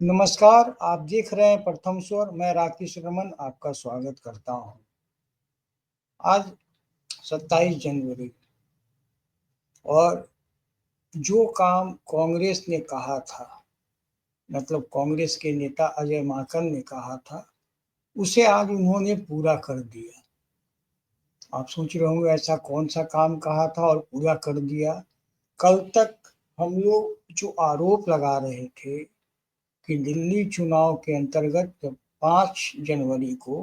नमस्कार, आप देख रहे हैं प्रथम स्वर। मैं राकेश रमन आपका स्वागत करता हूं। आज 27 जनवरी और जो काम कांग्रेस ने कहा था, मतलब कांग्रेस के नेता अजय माकन ने कहा था, उसे आज उन्होंने पूरा कर दिया। आप सोच रहे होंगे ऐसा कौन सा काम कहा था और पूरा कर दिया। कल तक हम लोग जो आरोप लगा रहे थे कि दिल्ली चुनाव के अंतर्गत जब 5 जनवरी को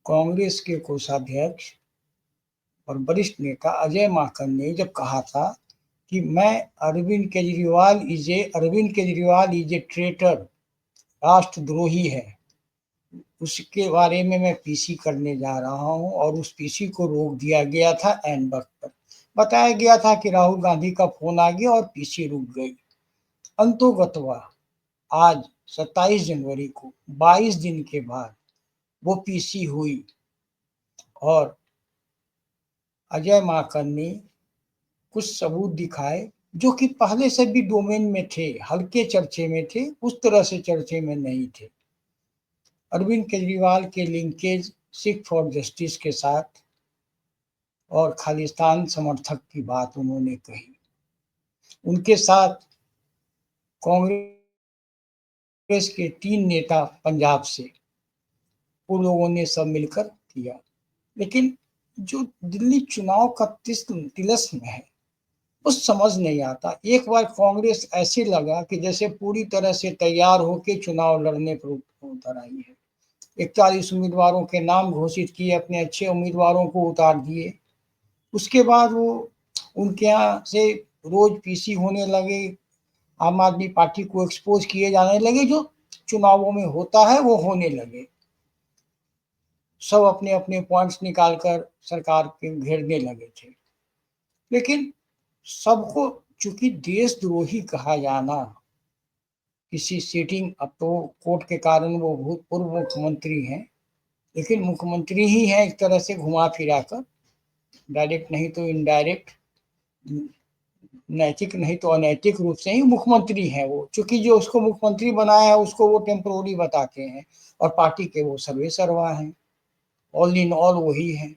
कांग्रेस के कोषाध्यक्ष और वरिष्ठ नेता अजय माकन ने जब कहा था कि Arvind Kejriwal is a traitor, राष्ट्रद्रोही है, उसके बारे में मैं पीसी करने जा रहा हूं और उस पीसी को रोक दिया गया था एन वक्त पर। बताया गया था कि राहुल गांधी का फोन आ गया और पीसी रुक गई। अंतोगत्वा आज 27 जनवरी को 22 दिन के बाद वो पीसी हुई और अजय माकन ने कुछ सबूत दिखाए जो कि पहले से भी डोमेन में थे, हल्के चर्चे में थे, उस तरह से चर्चे में नहीं थे। अरविंद केजरीवाल के लिंकेज सिख फॉर जस्टिस के साथ और खालिस्तान समर्थक की बात उन्होंने कही। उनके साथ कांग्रेस के 3 नेता पंजाब से, उन लोगों ने सब मिलकर किया। लेकिन जो दिल्ली चुनाव का तिलस्म है वो समझ नहीं आता। एक बार कांग्रेस ऐसे लगा कि जैसे पूरी तरह से तैयार होकर चुनाव लड़ने पर उतर आई है। 41 उम्मीदवारों के नाम घोषित किए, अपने अच्छे उम्मीदवारों को उतार दिए। उसके बाद वो उनके यहाँ से रोज पीसी होने लगे, आम आदमी पार्टी को एक्सपोज किए जाने लगे, जो चुनावों में होता है वो होने लगे। सब अपने अपने पॉइंट्स निकालकर सरकार के घेरने लगे थे। लेकिन सबको चूंकि देशद्रोही कहा जाना किसी सीटिंग, अब तो कोर्ट के कारण वो भूतपूर्व मुख्यमंत्री हैं, लेकिन मुख्यमंत्री ही हैं एक तरह से घुमा फिरा कर, डायरेक्ट नहीं तो इनडायरेक्ट, नैतिक नहीं तो अनैतिक रूप से ही मुख्यमंत्री हैं वो। चूंकि जो उसको मुख्यमंत्री बनाया है उसको वो टेम्पोररी बताते हैं और पार्टी के वो सर्वे सर्वा हैं, ऑल इन ऑल वही हैं,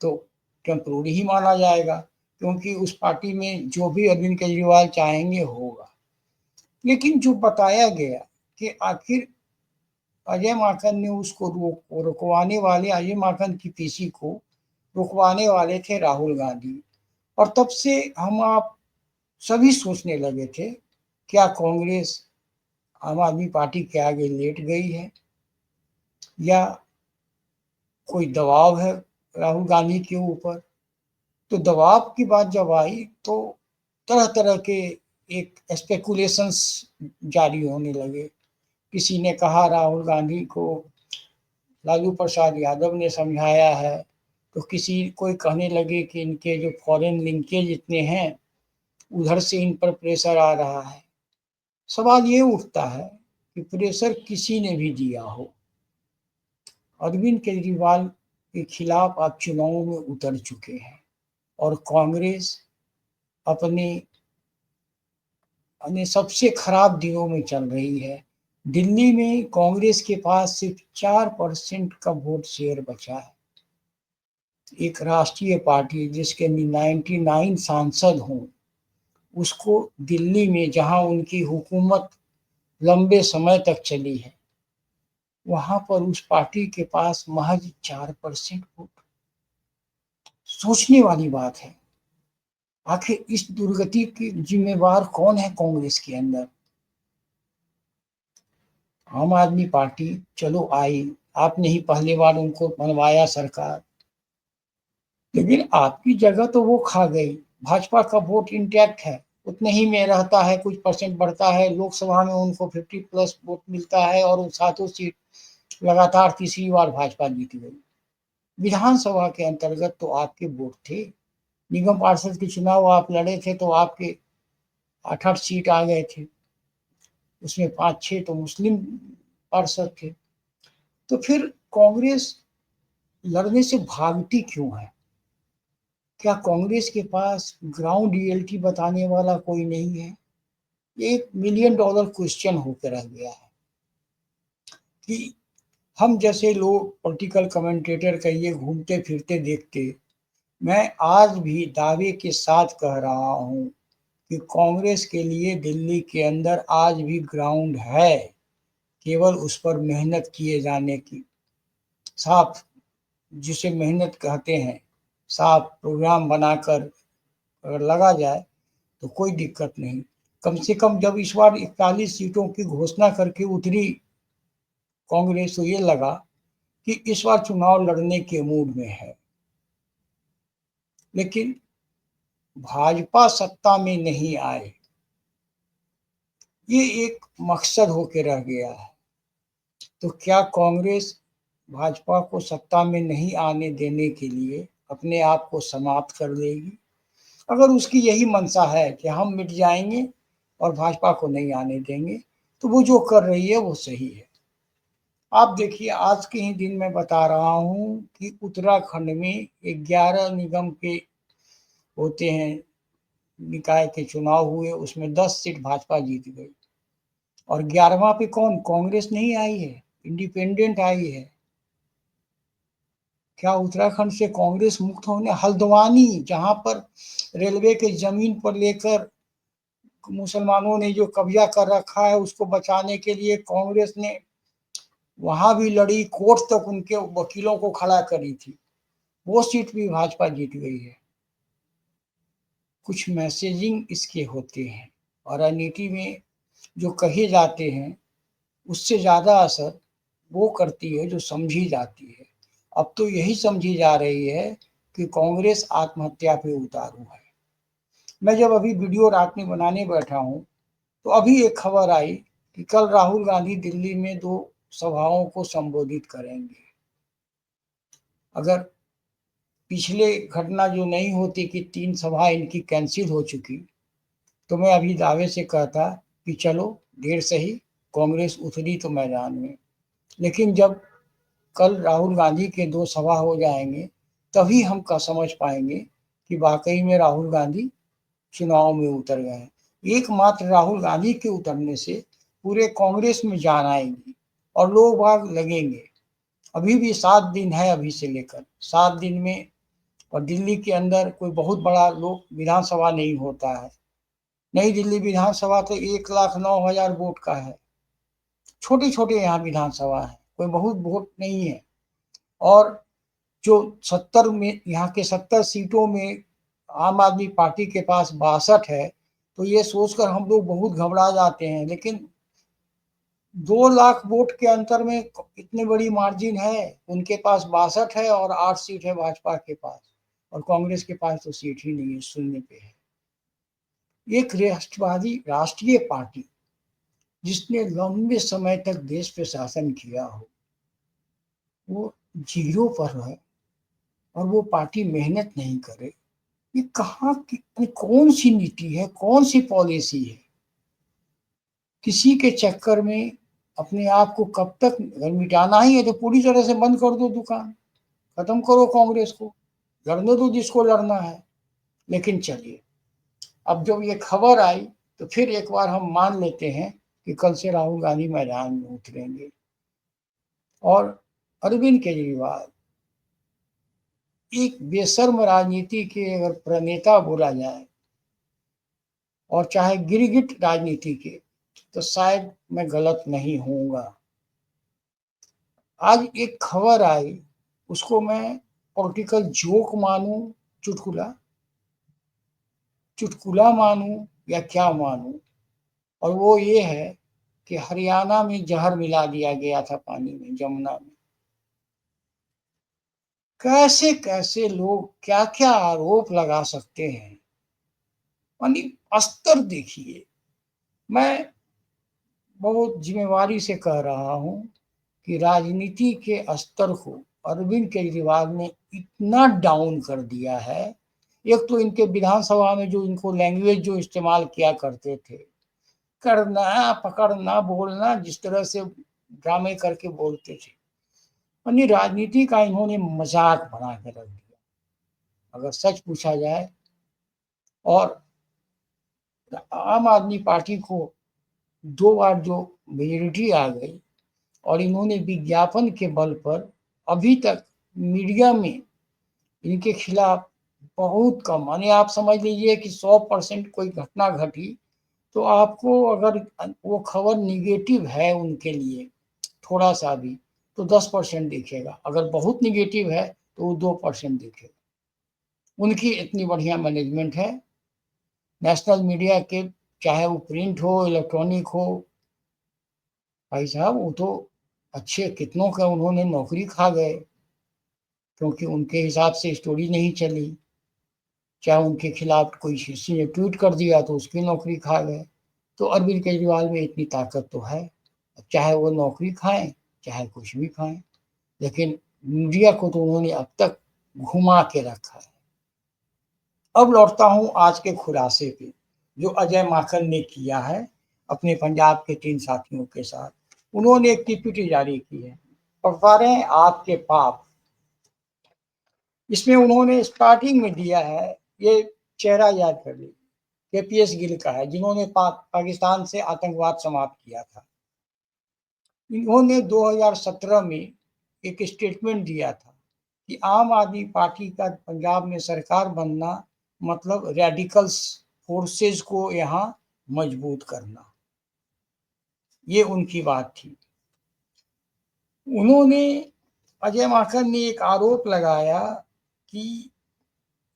तो टेम्पोररी ही माना जाएगा, क्योंकि उस पार्टी में जो भी अरविंद केजरीवाल चाहेंगे होगा। लेकिन जो बताया गया कि आखिर अजय माकन ने उसको रुकवाने वाले, अजय माकन की पीसी को रुकवाने वाले थे राहुल गांधी। और तब से हम आप सभी सोचने लगे थे क्या कांग्रेस आम आदमी पार्टी के आगे लेट गई है या कोई दबाव है राहुल गांधी के ऊपर। तो दबाव की बात जब आई तो तरह तरह के एक स्पेकुलेशंस जारी होने लगे। किसी ने कहा राहुल गांधी को लालू प्रसाद यादव ने समझाया है, तो किसी कोई कहने लगे कि इनके जो फॉरेन लिंकेज इतने हैं उधर से इन पर प्रेशर आ रहा है। सवाल ये उठता है कि प्रेशर किसी ने भी दिया हो, अरविंद केजरीवाल के खिलाफ आप चुनावों में उतर चुके हैं और कांग्रेस अपने अपने सबसे खराब दिनों में चल रही है। दिल्ली में कांग्रेस के पास सिर्फ 4% का वोट शेयर बचा है। एक राष्ट्रीय पार्टी जिसके 99 सांसद हों, उसको दिल्ली में जहां उनकी हुकूमत लंबे समय तक चली है, वहां पर उस पार्टी के पास महज 4% वोट। सोचने वाली बात है। आखिर इस दुर्गति की जिम्मेवार कौन है कांग्रेस के अंदर। आम आदमी पार्टी चलो आई, आपने ही पहली बार उनको बनवाया सरकार, लेकिन आपकी जगह तो वो खा गई। भाजपा का वोट इंटैक्ट है, उतने ही में रहता है, कुछ परसेंट बढ़ता है। लोकसभा में उनको 50+ वोट मिलता है और सातों सीट लगातार तीसरी बार भाजपा जीत गई। विधानसभा के अंतर्गत तो आपके वोट थे, निगम पार्षद के चुनाव आप लड़े थे तो आपके 8-8 सीट आ गए थे, उसमें 5-6 तो मुस्लिम पार्षद थे। तो फिर कांग्रेस लड़ने से भागती क्यों है। क्या कांग्रेस के पास ग्राउंड रियलिटी बताने वाला कोई नहीं है। ये $1 मिलियन क्वेश्चन होकर रह गया है कि हम जैसे लोग पॉलिटिकल कमेंटेटर कहिए घूमते फिरते देखते, मैं आज भी दावे के साथ कह रहा हूँ कि कांग्रेस के लिए दिल्ली के अंदर आज भी ग्राउंड है, केवल उस पर मेहनत किए जाने की। साफ, जिसे मेहनत कहते हैं, साफ प्रोग्राम बनाकर अगर लगा जाए तो कोई दिक्कत नहीं। कम से कम जब इस बार 41 सीटों की घोषणा करके उतरी कांग्रेस, तो ये लगा कि इस बार चुनाव लड़ने के मूड में है। लेकिन भाजपा सत्ता में नहीं आए, ये एक मकसद होके रह गया है। तो क्या कांग्रेस भाजपा को सत्ता में नहीं आने देने के लिए अपने आप को समाप्त कर देगी? अगर उसकी यही मंशा है कि हम मिट जाएंगे और भाजपा को नहीं आने देंगे, तो वो जो कर रही है वो सही है। आप देखिए, आज के ही दिन मैं बता रहा हूँ कि उत्तराखंड में 11 निगम के होते हैं, निकाय के चुनाव हुए, उसमें 10 सीट भाजपा जीत गई और 11वां पे कौन? कांग्रेस नहीं आई है, इंडिपेंडेंट आई है। क्या उत्तराखंड से कांग्रेस मुक्त होने? हल्द्वानी, जहां पर रेलवे के जमीन पर लेकर मुसलमानों ने जो कब्जा कर रखा है उसको बचाने के लिए कांग्रेस ने वहां भी लड़ी, कोर्ट तक उनके वकीलों को खड़ा करी थी, वो सीट भी भाजपा जीत गई है। कुछ मैसेजिंग इसके होते हैं और राजनीति में जो कहे जाते हैं उससे ज़्यादा असर वो करती है जो समझी जाती है। अब तो यही समझी जा रही है कि कांग्रेस आत्महत्या पे उतारू है। मैं जब अभी वीडियो रात में बनाने बैठा हूँ, तो अभी एक खबर आई कि कल राहुल गांधी दिल्ली में 2 सभाओं को संबोधित करेंगे। अगर पिछले घटना जो नहीं होती कि 3 सभा इनकी कैंसिल हो चुकी, तो मैं अभी दावे से कहता कि चलो देर सही कांग्रेस उतरी तो मैदान में। लेकिन जब कल राहुल गांधी के 2 सभा हो जाएंगे, तभी हम का समझ पाएंगे कि वाकई में राहुल गांधी चुनाव में उतर गए हैं। एकमात्र राहुल गांधी के उतरने से पूरे कांग्रेस में जान आएगी और लोग बाग लगेंगे। अभी भी 7 दिन है, अभी से लेकर 7 दिन में, और दिल्ली के अंदर कोई बहुत बड़ा लोक विधानसभा नहीं होता है। नई दिल्ली विधानसभा तो 1,09,000 वोट का है। छोटे छोटे यहाँ विधानसभा है, कोई बहुत वोट नहीं है। और जो 70 में, यहाँ के 70 सीटों में आम आदमी पार्टी के पास 62 है, तो ये सोचकर हम लोग बहुत घबरा जाते हैं। लेकिन 2 लाख वोट के अंतर में इतनी बड़ी मार्जिन है, उनके पास 62 है और 8 सीट है भाजपा के पास, और कांग्रेस के पास तो सीट ही नहीं है, शून्य पे है। एक राष्ट्रवादी राष्ट्रीय पार्टी जिसने लंबे समय तक देश पे शासन किया हो, वो जीरो पर है और वो पार्टी मेहनत नहीं करे। ये कहाँ की कौन सी नीति है, कौन सी पॉलिसी है? किसी के चक्कर में अपने आप को कब तक, अगर मिटाना ही है तो पूरी तरह से बंद कर दो दुकान, खत्म करो कांग्रेस को, लड़ने दो जिसको लड़ना है। लेकिन चलिए, अब जब ये खबर आई तो फिर एक बार हम मान लेते हैं कि कल से राहुल गांधी मैदान में उतरेंगे। और अरविंद केजरीवाल एक बेशर्म राजनीति के अगर प्रणेता बोला जाए, और चाहे गिरगिट राजनीति के, तो शायद मैं गलत नहीं होऊंगा। आज एक खबर आई, उसको मैं पॉलिटिकल जोक मानूं, चुटकुला चुटकुला मानूं या क्या मानूं, और वो ये है कि हरियाणा में जहर मिला दिया गया था पानी में, जमुना में। कैसे कैसे लोग क्या क्या आरोप लगा सकते हैं, यानी अस्तर देखिए। मैं बहुत जिम्मेवारी से कह रहा हूं कि राजनीति के स्तर को अरविंद केजरीवाल ने इतना डाउन कर दिया है। एक तो इनके विधानसभा में जो इनको लैंग्वेज जो इस्तेमाल किया करते थे, करना पकड़ना बोलना, जिस तरह से ड्रामे करके बोलते थे, यानी राजनीति का इन्होंने मजाक बना के रख दिया, अगर सच पूछा जाए। और आम आदमी पार्टी को 2 बार जो मेजोरिटी आ गई और इन्होंने विज्ञापन के बल पर अभी तक मीडिया में इनके खिलाफ बहुत कम, माने आप समझ लीजिए कि 100% कोई घटना घटी तो आपको अगर वो खबर निगेटिव है उनके लिए थोड़ा सा भी तो 10% दिखेगा, अगर बहुत निगेटिव है तो वो 2% दिखेगा। उनकी इतनी बढ़िया मैनेजमेंट है नेशनल मीडिया के, चाहे वो प्रिंट हो इलेक्ट्रॉनिक हो। भाई साहब वो तो अच्छे कितनों का उन्होंने नौकरी खा गए क्योंकि उनके हिसाब से स्टोरी नहीं चली, चाहे उनके खिलाफ कोई किसी ने ट्वीट कर दिया तो उसकी नौकरी खा गए। तो अरविंद केजरीवाल में इतनी ताकत तो है, चाहे वो नौकरी खाएं चाहे कुछ भी खाएं, लेकिन मीडिया को तो उन्होंने अब तक घुमा के रखा है। अब लौटता हूं आज के खुलासे पे जो अजय माकन ने किया है अपने पंजाब के 3 साथियों के साथ। उन्होंने एक टीपीटी जारी की है, पढ़ पा रहे हैं, आपके पाप। इसमें उन्होंने स्टार्टिंग में दिया है, ये चेहरा याद कर लीजिए, केपीएस गिल का है जिन्होंने पाकिस्तान से आतंकवाद समाप्त किया था। इन्होंने 2017 में एक स्टेटमेंट दिया था कि आम आदमी पार्टी का पंजाब में सरकार बनना मतलब रेडिकल्स फोर्सेस को यहाँ मजबूत करना, ये उनकी बात थी। उन्होंने अजय माकन ने एक आरोप लगाया कि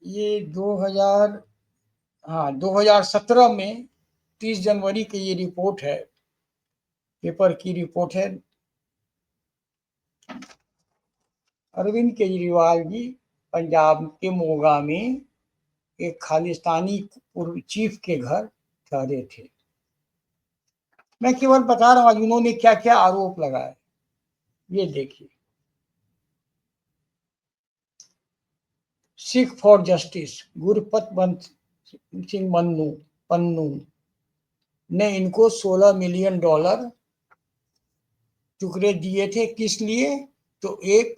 ये 2017 में 30 जनवरी की ये रिपोर्ट है, पेपर की रिपोर्ट है, अरविंद केजरीवाल जी पंजाब के मोगा में एक खालिस्तानी पूर्व चीफ के घर ठहरे थे। मैं केवल बता रहा हूं उन्होंने क्या क्या आरोप लगाए, ये देखिए। सिख फॉर जस्टिस गुरपत सिंह पन्नू ने इनको $16 मिलियन टुकड़े दिए थे, किस लिए? तो एक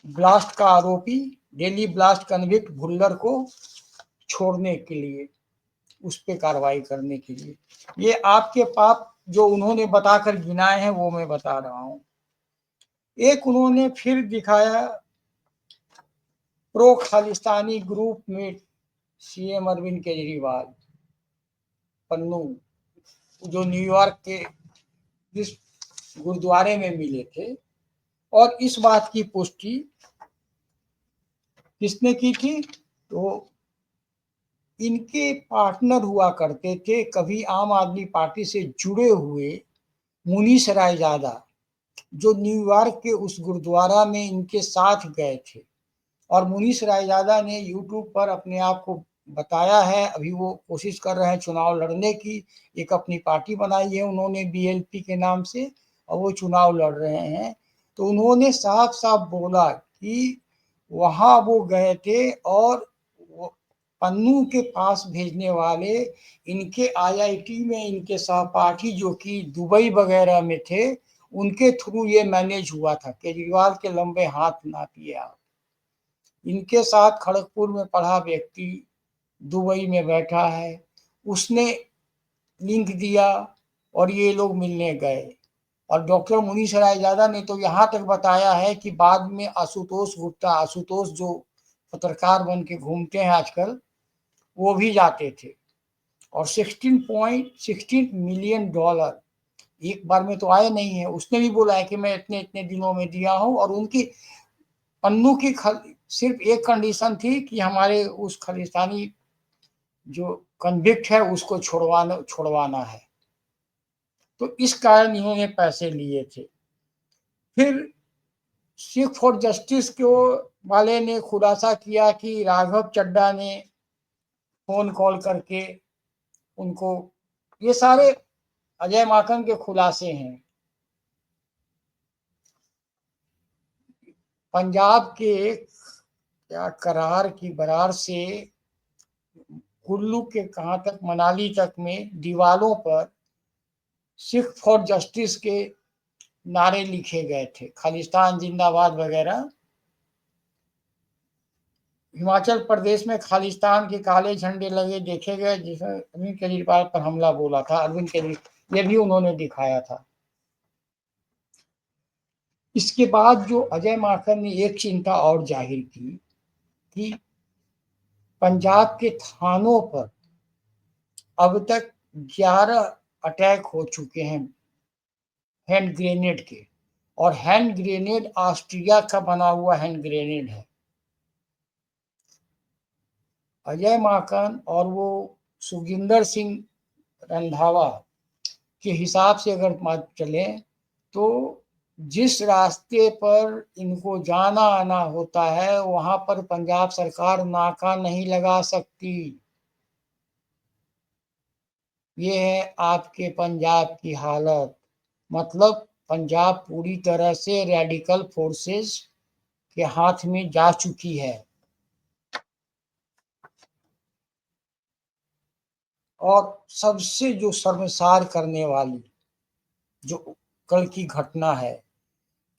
ब्लास्ट का आरोपी दिल्ली ब्लास्ट कन्विक्ट भुल्लर को छोड़ने के लिए, उस पर कार्रवाई करने के लिए। ये आपके पाप जो उन्होंने बताकर गिनाए हैं वो मैं बता रहा हूं। एक उन्होंने फिर दिखाया प्रो खालिस्तानी ग्रुप में सीएम अरविंद केजरीवाल पन्नू जो न्यूयॉर्क के जिस गुरुद्वारे में मिले थे, और इस बात की पुष्टि किसने की थी? तो इनके पार्टनर हुआ करते थे कभी आम आदमी पार्टी से जुड़े हुए मुनीश रायजादा, जो न्यूयॉर्क के उस गुरुद्वारा में इनके साथ गए थे। और मुनीश रायजादा ने यूट्यूब पर अपने आप को बताया है, अभी वो कोशिश कर रहे हैं चुनाव लड़ने की, एक अपनी पार्टी बनाई है उन्होंने बीएलपी के नाम से, और वो चुनाव लड़ रहे हैं। तो उन्होंने साफ साफ बोला कि वहां वो गए थे और पन्नू के पास भेजने वाले इनके आईआईटी में इनके सहपाठी जो कि दुबई वगैरह में थे, उनके थ्रू ये मैनेज हुआ था। केजरीवाल के लंबे हाथ नापिए आप, इनके साथ खड़गपुर में पढ़ा व्यक्ति दुबई में बैठा है, उसने लिंक दिया और ये लोग मिलने गए। और डॉक्टर मुनीश रायजादा ने तो यहाँ तक बताया है कि बाद में आशुतोष गुप्ता, आशुतोष जो पत्रकार बन के घूमते हैं आजकल, वो भी जाते थे। और $16 मिलियन एक बार में तो आए नहीं है, उसने भी बोला है कि मैं इतने इतने दिनों में दिया हूं। और उनकी पन्नू की सिर्फ एक कंडीशन थी कि हमारे उस खालिस्तानी जो कन्विक्ट है उसको छुड़वाना है, तो इस कारण इन्होंने पैसे लिए थे। फिर सिख फॉर जस्टिस के वाले ने खुलासा किया कि राघव चड्डा ने फोन कॉल करके उनको, ये सारे अजय माकन के खुलासे हैं। पंजाब के क्या करार की बरार से कुल्लू के कहां तक मनाली तक में दीवारों पर सिख फॉर जस्टिस के नारे लिखे गए थे, खालिस्तान जिंदाबाद वगैरह। हिमाचल प्रदेश में खालिस्तान के काले झंडे लगे देखे गए, जिसमें अरविंद केजरीवाल पर हमला बोला था। अरविंद केजरीवाल, ये भी उन्होंने दिखाया था। इसके बाद जो अजय माकन ने एक चिंता और जाहिर की कि पंजाब के थानों पर अब तक 11 अटैक हो चुके हैं हैंड ग्रेनेड के, और हैंड ग्रेनेड ऑस्ट्रिया का बना हुआ हैंड ग्रेनेड है। अजय माकन और वो सुखजिंदर सिंह रंधावा के हिसाब से अगर बात चले तो जिस रास्ते पर इनको जाना आना होता है वहां पर पंजाब सरकार नाका नहीं लगा सकती। ये है आपके पंजाब की हालत। मतलब पंजाब पूरी तरह से रेडिकल फोर्सेस के हाथ में जा चुकी है। और सबसे जो शर्मसार करने वाली जो कल की घटना है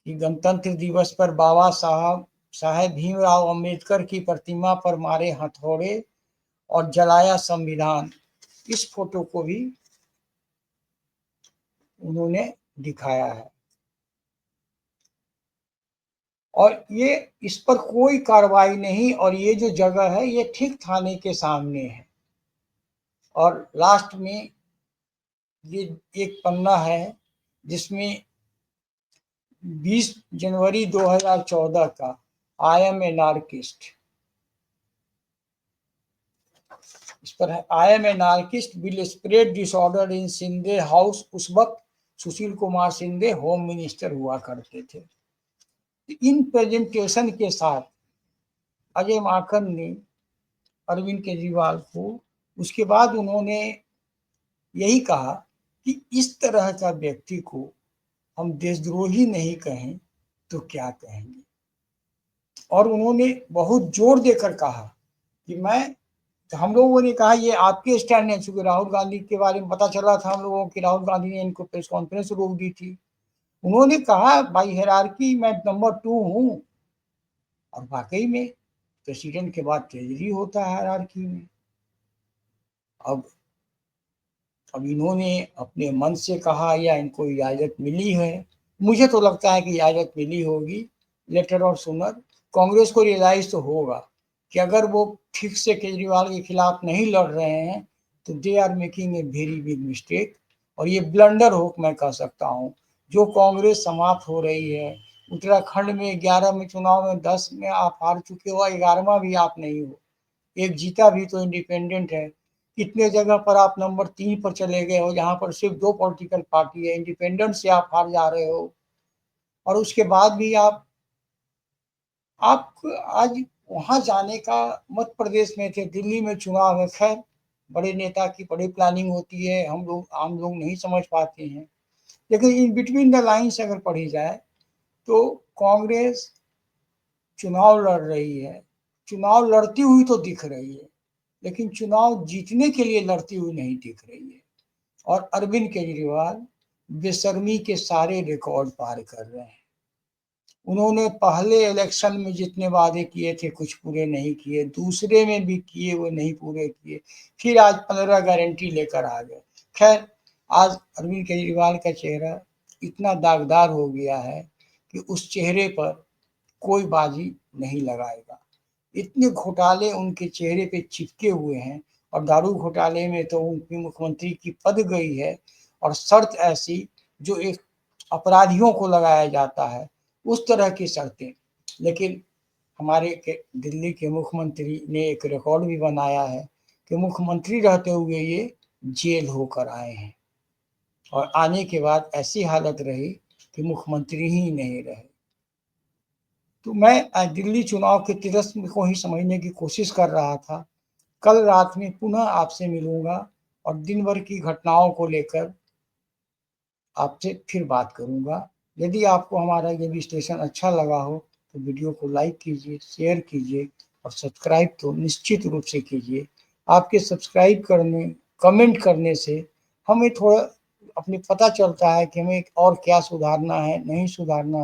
कि गणतंत्र दिवस पर बाबा साहेब भीमराव अंबेडकर की प्रतिमा पर मारे हथौड़े और जलाया संविधान, इस फोटो को भी उन्होंने दिखाया है। और ये इस पर कोई कार्रवाई नहीं, और ये जो जगह है ये ठीक थाने के सामने है। और लास्ट में ये एक पन्ना है जिसमें 20 जनवरी 2014 का आई एम ए नार्किस्ट, इस पर है I am a anarchist will spread disorder in Shinde house. उस वक्त सुशील कुमार सिंधे होम मिनिस्टर हुआ करते थे। इन प्रेजेंटेशन के साथ अजय माकन ने अरविंद केजरीवाल को, उसके बाद उन्होंने यही कहा कि इस तरह का व्यक्ति को हम देशद्रोही नहीं कहें तो क्या कहेंगे। और उन्होंने बहुत जोर देकर कहा कि हम लोगों ने कहा ये आपके स्टैंड है, चूंकि राहुल गांधी के बारे में पता चला था हम लोगों की, राहुल गांधी ने इनको प्रेस कॉन्फ्रेंस रोक दी थी। उन्होंने कहा बाई हायरार्की मैं नंबर 2 हूं। और वाकई में प्रेसिडेंट के बाद ट्रेजरी होता है हायरार्की में। अब अब इन्होंने अपने मन से कहा या इनको इजाजत मिली है, मुझे तो लगता है कि इजाजत मिली होगी लेटर और सुनर। कांग्रेस को रियलाइज तो होगा कि अगर वो ठीक से केजरीवाल के खिलाफ नहीं लड़ रहे हैं तो they are making a very big mistake. और ये ब्लंडर हो मैं कह सकता हूँ। जो कांग्रेस समाप्त हो रही है, उत्तराखंड में 11 में चुनाव में 10 में आप हार चुके हो, 11वां भी आप नहीं हो, एक जीता भी तो इंडिपेंडेंट है। कितने जगह पर आप नंबर 3 पर चले गए हो जहां पर सिर्फ 2 पॉलिटिकल पार्टी है, इंडिपेंडेंट से आप हार जा रहे हो। और उसके बाद भी आप आज वहां जाने का, मध्य प्रदेश में थे, दिल्ली में चुनाव है। खैर बड़े नेता की बड़ी प्लानिंग होती है, हम लोग आम लोग नहीं समझ पाते हैं। लेकिन इन बिटवीन द लाइन्स अगर पढ़ी जाए तो कांग्रेस चुनाव लड़ रही है, चुनाव लड़ती हुई तो दिख रही है, लेकिन चुनाव जीतने के लिए लड़ती हुई नहीं दिख रही है। और अरविंद केजरीवाल बेशर्मी के सारे रिकॉर्ड पार कर रहे हैं। उन्होंने पहले इलेक्शन में जितने वादे किए थे कुछ पूरे नहीं किए, दूसरे में भी किए वो नहीं पूरे किए, फिर आज 15 गारंटी लेकर आ गए। खैर आज अरविंद केजरीवाल का चेहरा इतना दागदार हो गया है कि उस चेहरे पर कोई बाजी नहीं लगाएगा। इतने घोटाले उनके चेहरे पे चिपके हुए हैं। और दारू घोटाले में तो उनकी मुख्यमंत्री की पद गई है। और शर्त ऐसी जो एक अपराधियों को लगाया जाता है, उस तरह की शर्तें। लेकिन हमारे दिल्ली के मुख्यमंत्री ने एक रिकॉर्ड भी बनाया है कि मुख्यमंत्री रहते हुए ये जेल होकर आए हैं, और आने के बाद ऐसी हालत रही कि मुख्यमंत्री ही नहीं रहे। तो मैं आज दिल्ली चुनाव के तिरस्म को ही समझने की कोशिश कर रहा था। कल रात में पुनः आपसे मिलूंगा और दिन भर की घटनाओं को लेकर आपसे फिर बात करूंगा। यदि आपको हमारा ये विश्लेषण अच्छा लगा हो तो वीडियो को लाइक कीजिए, शेयर कीजिए और सब्सक्राइब तो निश्चित रूप से कीजिए। आपके सब्सक्राइब करने, कमेंट करने से हमें थोड़ा अपने पता चलता है कि हमें और क्या सुधारना है, नहीं सुधारना है।